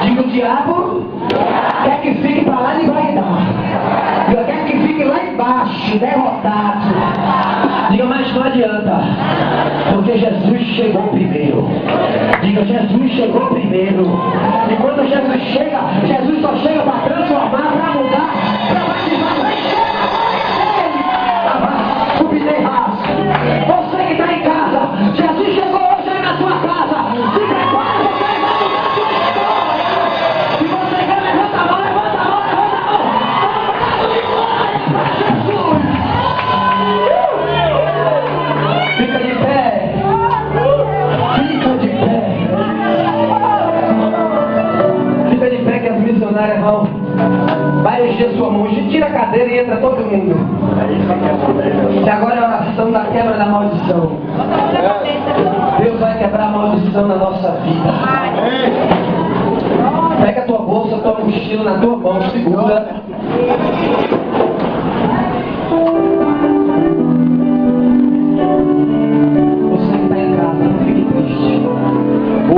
Diga: o diabo quer que fique para lá de vaidade. Diga: quer que fique lá embaixo, derrotado. Diga: mas não adianta, porque Jesus chegou primeiro. Diga: Jesus chegou primeiro. E quando Jesus chega, Jesus só chega para transformar, para mudar, para batizar. Você que está em casa, Jesus chegou hoje aí na sua casa. Se prepara, porque ele vai mudar a sua história. Se você quer, levanta a mão, levanta a mão, levanta a mão. Vamos de glória para Jesus. Fica de pé. Fica de pé. Fica de pé que as missionárias vão. Vai encher sua mão. Tira a cadeira e entra todo mundo. E agora é a oração da quebra da maldição. Deus vai quebrar a maldição na nossa vida. Pega a tua bolsa, a tua mochila na tua mão, segura. Você que está em casa, não fique triste.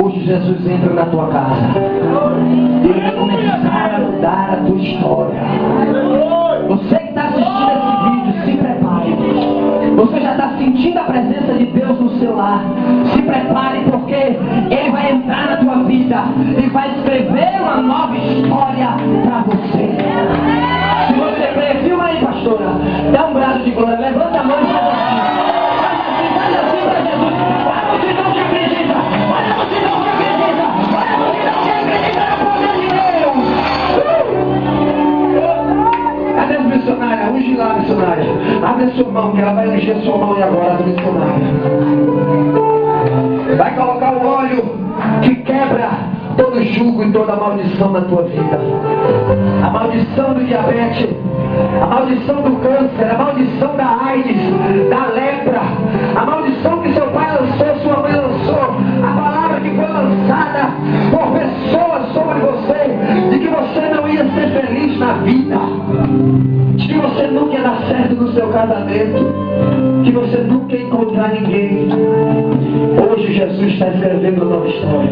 Hoje Jesus entra na tua casa. Ele vai começar a mudar a tua história. Você que está assistindo esse vídeo, se prepare. Você já está sentindo a presença de Deus no seu lar. Se prepare, porque Ele vai entrar na tua vida e vai escrever uma nova história para você. Se você crê, filma aí, pastora. Dá um brado de glória. Levanta a mão e faz assim. Faz assim para Jesus. Olha a multidão que acredita. Olha a multidão que acredita. Olha a multidão que acredita no poder de Deus. Cadê as missionárias? Unge lá, missionária. Abre a sua mão, que ela vai ungir a sua mão e agora, as missionárias. Vai colocar o óleo que quebra todo jugo e toda maldição na tua vida. A maldição do diabetes, a maldição do câncer, a maldição da AIDS, da lepra, a maldição que seu pai lançou, sua mãe lançou, a palavra que foi lançada por pessoas sobre você, de que você não ia ser feliz na vida, de que você nunca ia dar certo no seu casamento, que você nunca ia encontrar ninguém. Hoje Jesus está escrevendo uma nova história.